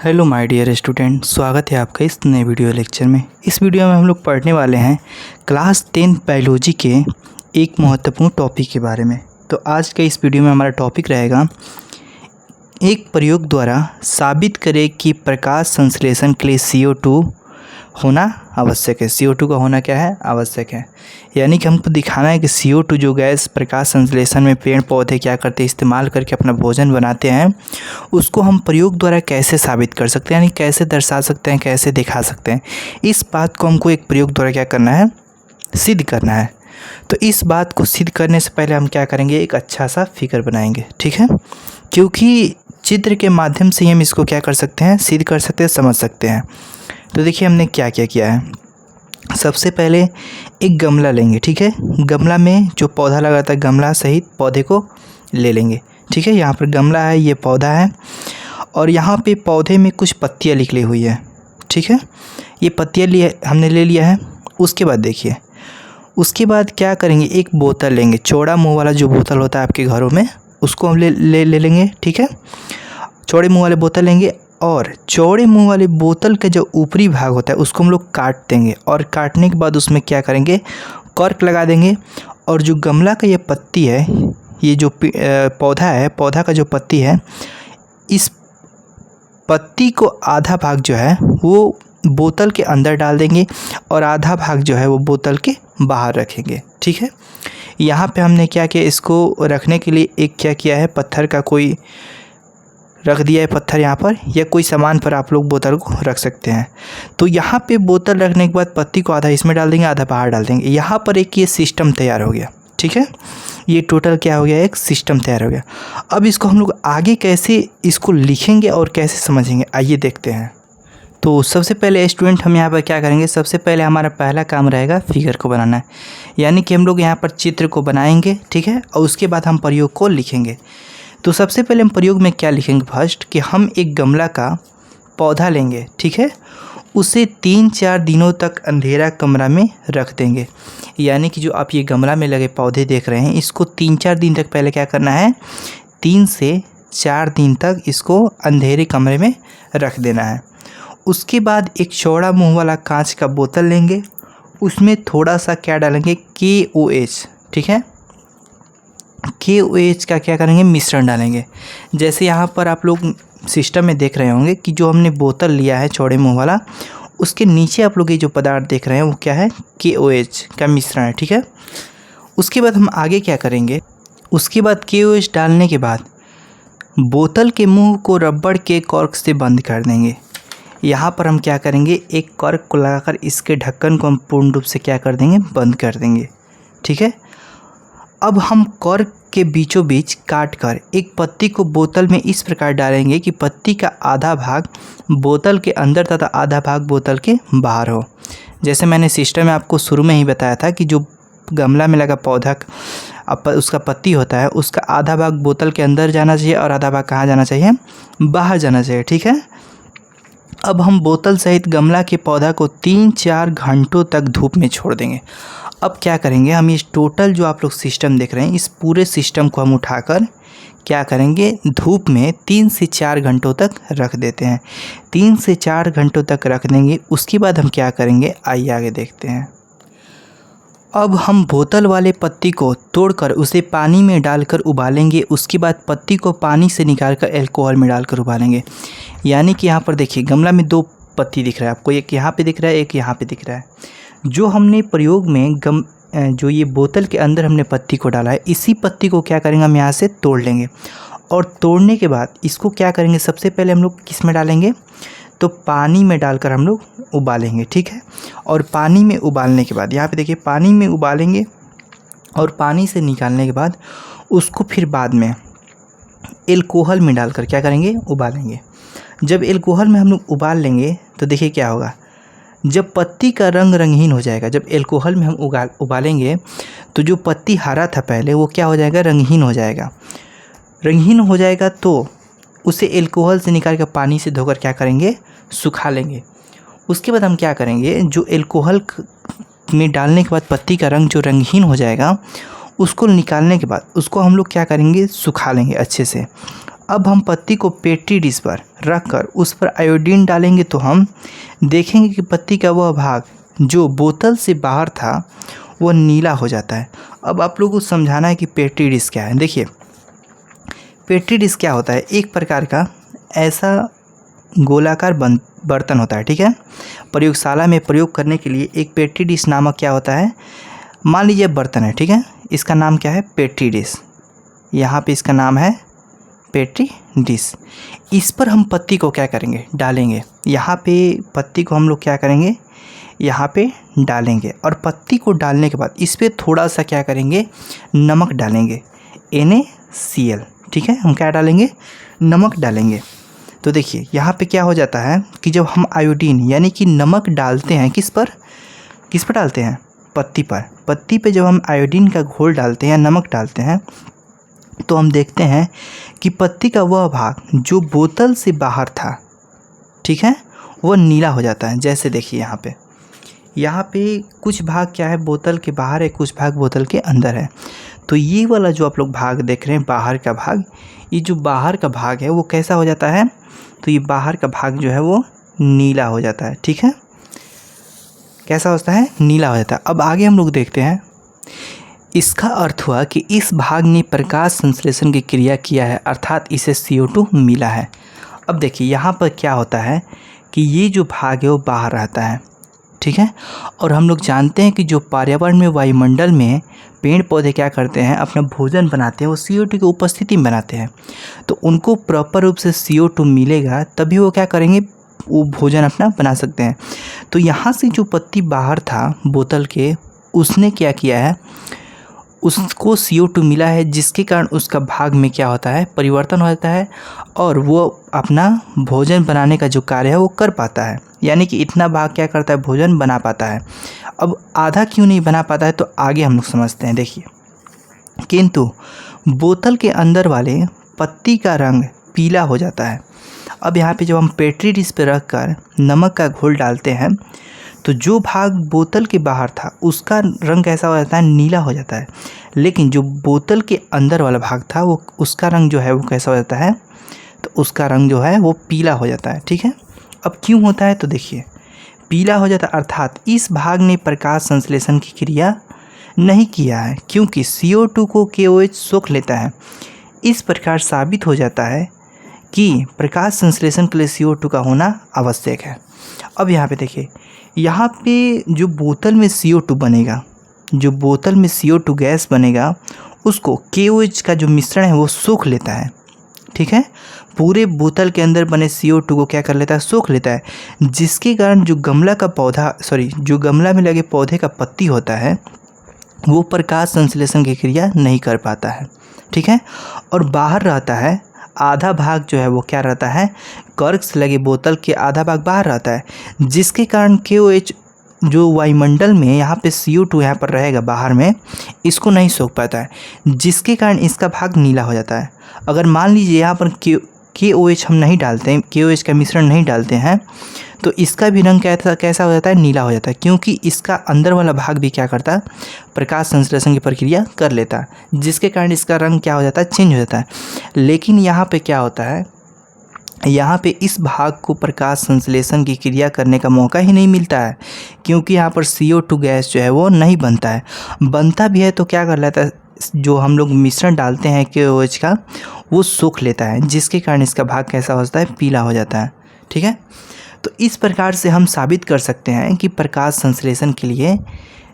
Hello my dear student, स्वागत है आपका इस नए वीडियो लेक्चर में। इस वीडियो में हम लोग पढ़ने वाले हैं क्लास 10 बायोलॉजी के एक महत्वपूर्ण टॉपिक के बारे में। तो आज के इस वीडियो में हमारा टॉपिक रहेगा एक प्रयोग द्वारा साबित करें कि प्रकाश संश्लेषण के लिए CO2 होना आवश्यक है। CO2 का होना क्या है? आवश्यक है। यानी कि हमको दिखाना है कि CO2 जो गैस प्रकाश संश्लेषण में पेड़ पौधे क्या करते हैं, इस्तेमाल करके अपना भोजन बनाते हैं, उसको हम प्रयोग द्वारा कैसे साबित कर सकते हैं, यानी कैसे दर्शा सकते हैं, कैसे दिखा सकते हैं। इस बात को हमको एक प्रयोग द्वारा क्या करना है? सिद्ध करना है। तो इस बात को सिद्ध करने से पहले हम क्या करेंगे? एक अच्छा सा फिगर बनाएंगे, ठीक है? क्योंकि चित्र के माध्यम से हम इसको क्या कर सकते हैं? सिद्ध कर सकते हैं, समझ सकते हैं। तो देखिए हमने क्या क्या किया है। सबसे पहले एक गमला लेंगे, ठीक है? गमला में जो पौधा लगा था, गमला सहित पौधे को ले लेंगे, ठीक है? यहाँ पर गमला है, ये पौधा है, और यहाँ पे पौधे में कुछ पत्तियाँ निकली हुई है, ठीक है? ये पत्तियाँ हमने ले लिया है। उसके बाद देखिए, उसके बाद क्या करेंगे? एक बोतल लेंगे, चौड़ा मुँह वाला जो बोतल होता है आपके घरों में, उसको हम ले लेंगे, ठीक है? चौड़े मुँह वाले बोतल लेंगे, और चौड़े मुंह वाले बोतल का जो ऊपरी भाग होता है उसको हम लोग काट देंगे, और काटने के बाद उसमें क्या करेंगे? कॉर्क लगा देंगे। और जो गमला का ये पत्ती है, ये जो पौधा है, पौधा का जो पत्ती है, इस पत्ती को आधा भाग जो है वो बोतल के अंदर डाल देंगे, और आधा भाग जो है वो बोतल के बाहर रखेंगे, ठीक है? यहाँ पे हमने क्या किया? इसको रखने के लिए एक क्या किया है? पत्थर का कोई रख दिया है, पत्थर यहाँ पर, या कोई सामान पर आप लोग बोतल को रख सकते हैं। तो यहाँ पे बोतल रखने के बाद पत्ती को आधा इसमें डाल देंगे, आधा बाहर डाल देंगे। यहाँ पर एक ये सिस्टम तैयार हो गया, ठीक है? ये टोटल क्या हो गया? एक सिस्टम तैयार हो गया। अब इसको हम लोग आगे कैसे इसको लिखेंगे और कैसे समझेंगे, आइए देखते हैं। तो सबसे पहले स्टूडेंट हम यहाँ पर क्या करेंगे? सबसे पहले हमारा पहला काम रहेगा फिगर को बनाना है, यानी कि हम लोग यहाँ पर चित्र को बनाएंगे, ठीक है? और उसके बाद हम प्रयोग को लिखेंगे। तो सबसे पहले हम प्रयोग में क्या लिखेंगे? फर्स्ट कि हम एक गमला का पौधा लेंगे, ठीक है? उसे 3-4 दिनों तक अंधेरा कमरा में रख देंगे। यानी कि जो आप ये गमला में लगे पौधे देख रहे हैं, इसको 3-4 दिन तक पहले क्या करना है? 3 से 4 दिन तक इसको अंधेरे कमरे में रख देना है। उसके बाद एक चौड़ा मुँह वाला कांच का बोतल लेंगे, उसमें थोड़ा सा क्या डालेंगे? KOH, ठीक है? KOH का क्या करेंगे? मिश्रण डालेंगे। जैसे यहाँ पर आप लोग सिस्टम में देख रहे होंगे कि जो हमने बोतल लिया है चौड़े मुंह वाला, उसके नीचे आप लोग ये जो पदार्थ देख रहे हैं वो क्या है? KOH का मिश्रण है, ठीक है? उसके बाद हम आगे क्या करेंगे? उसके बाद KOH डालने के बाद बोतल के मुंह को रबड़ के कॉर्क से बंद कर देंगे। यहाँ पर हम क्या करेंगे? एक कॉर्क को लगाकर इसके ढक्कन को हम पूर्ण रूप से क्या कर देंगे? बंद कर देंगे, ठीक है? अब हम कॉर्क के बीचों बीच काट कर एक पत्ती को बोतल में इस प्रकार डालेंगे कि पत्ती का आधा भाग बोतल के अंदर तथा आधा भाग बोतल के बाहर हो। जैसे मैंने सिस्टम में आपको शुरू में ही बताया था कि जो गमला में लगा पौधा उसका पत्ती होता है, उसका आधा भाग बोतल के अंदर जाना चाहिए और आधा भाग कहाँ जाना चाहिए? बाहर जाना चाहिए, ठीक है? अब हम बोतल सहित गमला के पौधा को 3-4 घंटों तक धूप में छोड़ देंगे। अब क्या करेंगे? हम इस टोटल जो आप लोग सिस्टम देख रहे हैं, इस पूरे सिस्टम को हम उठाकर क्या करेंगे? धूप में 3 से 4 घंटों तक रख देते हैं। 3 से 4 घंटों तक रख देंगे। उसके बाद हम क्या करेंगे? आइए आगे देखते हैं। अब हम बोतल वाले पत्ती को तोड़कर उसे पानी में डालकर उबालेंगे। उसके बाद पत्ती को पानी से निकालकर अल्कोहल में डालकर उबालेंगे। यानी कि यहाँ पर देखिए गमला में 2 पत्ती दिख रहा है आपको, एक यहाँ पे दिख रहा है, एक यहाँ पे दिख रहा है। जो हमने प्रयोग में जो ये बोतल के अंदर हमने पत्ती को डाला है, इसी पत्ती को क्या करेंगे? हम यहाँ से तोड़ लेंगे, और तोड़ने के बाद इसको क्या करेंगे? सबसे पहले हम लोग किस में डालेंगे? तो पानी में डालकर हम लोग उबालेंगे, ठीक है? और पानी में उबालने के बाद यहाँ पे देखिए पानी में उबालेंगे, और पानी से निकालने के बाद उसको फिर बाद में अल्कोहल में डालकर क्या करेंगे? उबालेंगे। जब अल्कोहल में हम लोग उबाल लेंगे तो देखिए क्या होगा? जब पत्ती का रंग रंगहीन हो जाएगा, जब अल्कोहल में हम उबालेंगे तो जो पत्ती हरा था पहले वो क्या हो जाएगा? रंगहीन हो जाएगा। रंगहीन हो जाएगा तो उसे अल्कोहल से निकाल कर पानी से धोकर क्या करेंगे? सुखा लेंगे। उसके बाद हम क्या करेंगे? जो अल्कोहल में डालने के बाद पत्ती का रंग जो रंगहीन हो जाएगा, उसको निकालने के बाद उसको हम लोग क्या करेंगे? सुखा लेंगे अच्छे से। अब हम पत्ती को पेट्री डिश पर रख कर उस पर आयोडीन डालेंगे तो हम देखेंगे कि पत्ती का वह भाग जो बोतल से बाहर था वो नीला हो जाता है। अब आप लोगों को समझाना है कि पेट्री डिश क्या है। देखिए, पेट्री डिश क्या होता है, एक प्रकार का ऐसा गोलाकार बर्तन होता है, ठीक है। प्रयोगशाला में प्रयोग करने के लिए एक पेट्री डिश नामक क्या होता है, मान लीजिए बर्तन है, ठीक है। इसका नाम क्या है, पेट्री डिश। यहाँ पे इसका नाम है पेट्री डिश। इस पर हम पत्ती को क्या करेंगे, डालेंगे। यहाँ पे पत्ती को हम लोग क्या करेंगे, यहाँ पे डालेंगे और पत्ती को डालने के बाद इस पर थोड़ा सा क्या करेंगे, नमक डालेंगे, NaCl, ठीक है। हम क्या डालेंगे, नमक डालेंगे। तो देखिए यहाँ पे क्या हो जाता है कि जब हम आयोडीन यानी कि नमक डालते हैं, किस पर डालते हैं, पत्ती पर। पत्ती पे जब हम आयोडीन का घोल डालते हैं, नमक डालते हैं, तो हम देखते हैं कि पत्ती का वह भाग जो बोतल से बाहर था, ठीक है, वह नीला हो जाता है। जैसे देखिए यहाँ पे कुछ भाग क्या है, बोतल के बाहर है, कुछ भाग बोतल के अंदर है। तो ये वाला जो आप लोग भाग देख रहे हैं, बाहर का भाग, ये जो बाहर का भाग है वो कैसा हो जाता है, तो ये बाहर का भाग जो है वो नीला हो जाता है, ठीक है। कैसा होता है, नीला हो जाता है। अब आगे हम लोग देखते हैं, इसका अर्थ हुआ कि इस भाग ने प्रकाश संश्लेषण की क्रिया किया है, अर्थात इसे CO2 मिला है। अब देखिए यहाँ पर क्या होता है कि ये जो भाग है वो बाहर रहता है, ठीक है। और हम लोग जानते हैं कि जो पर्यावरण में, वायुमंडल में पेड़ पौधे क्या करते हैं, अपना भोजन बनाते हैं, वो CO2 की उपस्थिति में बनाते हैं। तो उनको प्रॉपर रूप से CO2 मिलेगा तभी वो क्या करेंगे, वो भोजन अपना बना सकते हैं। तो यहाँ से जो पत्ती बाहर था बोतल के, उसने क्या किया है, उसको CO2 मिला है, जिसके कारण उसका भाग में क्या होता है, परिवर्तन हो जाता है और वो अपना भोजन बनाने का जो कार्य है वो कर पाता है। यानी कि इतना भाग क्या करता है, भोजन बना पाता है। अब आधा क्यों नहीं बना पाता है, तो आगे हम लोग समझते हैं। देखिए, किंतु बोतल के अंदर वाले पत्ती का रंग पीला हो जाता है। अब यहाँ पे जब हम पेट्री डिश पे रख कर नमक का घोल डालते हैं, तो जो भाग बोतल के बाहर था उसका रंग कैसा हो जाता है, नीला हो जाता है। लेकिन जो बोतल के अंदर वाला भाग था वो, उसका रंग जो है वो कैसा हो जाता है, तो उसका रंग जो है वो पीला हो जाता है, ठीक है। अब क्यों होता है, तो देखिए पीला हो जाता है, अर्थात इस भाग ने प्रकाश संश्लेषण की क्रिया नहीं किया है, क्योंकि CO2 को KOH सोख लेता है। इस प्रकार साबित हो जाता है कि प्रकाश संश्लेषण के लिए CO2 का होना आवश्यक है। अब यहाँ पे देखिए, यहाँ पे जो बोतल में CO2 बनेगा, जो बोतल में CO2 गैस बनेगा, उसको KOH का जो मिश्रण है वो सोख लेता है, ठीक है। पूरे बोतल के अंदर बने CO2 को क्या कर लेता है, सोख लेता है, जिसके कारण जो गमला में लगे पौधे का पत्ती होता है वो प्रकाश संश्लेषण की क्रिया नहीं कर पाता है, ठीक है। और बाहर रहता है, आधा भाग जो है वो क्या रहता है, कर्क से लगे बोतल के आधा भाग बाहर रहता है, जिसके कारण KOH जो वायुमंडल में यहाँ पे CO2 यहाँ पर रहेगा बाहर में, इसको नहीं सोख पाता है, जिसके कारण इसका भाग नीला हो जाता है। अगर मान लीजिए यहाँ पर KOH हम नहीं डालते हैं, KOH का मिश्रण नहीं डालते हैं, तो इसका भी रंग कैसा हो जाता है, नीला हो जाता है, क्योंकि इसका अंदर वाला भाग भी क्या करता है, प्रकाश संश्लेषण की प्रक्रिया कर लेता है, जिसके कारण इसका रंग क्या हो जाता है, चेंज हो जाता है। लेकिन यहाँ पे क्या होता है, यहाँ पे इस भाग को प्रकाश संश्लेषण की क्रिया करने का मौका ही नहीं मिलता है, क्योंकि यहाँ पर CO2 गैस जो है वो नहीं बनता है। बनता भी है तो क्या कर लेता है, जो हम लोग मिश्रण डालते हैं KOH का, वो सोख लेता है, जिसके कारण इसका भाग कैसा होता है, पीला हो जाता है, ठीक है। तो इस प्रकार से हम साबित कर सकते हैं कि प्रकाश संश्लेषण के लिए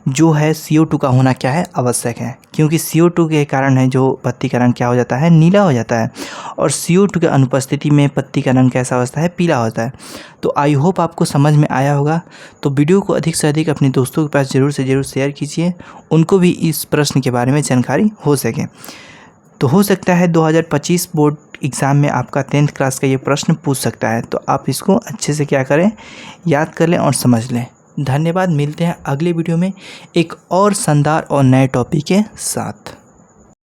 जो है CO2 का होना क्या है, आवश्यक है, क्योंकि CO2 के कारण है जो पत्ती का रंग क्या हो जाता है, नीला हो जाता है, और CO2 के अनुपस्थिति में पत्ती का रंग कैसा होता है, पीला होता है। तो आई होप आपको समझ में आया होगा। तो वीडियो को अधिक से अधिक अपने दोस्तों के पास ज़रूर से ज़रूर शेयर कीजिए, उनको भी इस प्रश्न के बारे में जानकारी हो सके। तो हो सकता है 2025 बोर्ड एग्ज़ाम में आपका 10th क्लास का ये प्रश्न पूछ सकता है, तो आप इसको अच्छे से क्या करें, याद कर लें और समझ लें। धन्यवाद। मिलते हैं अगले वीडियो में एक और शानदार और नए टॉपिक के साथ।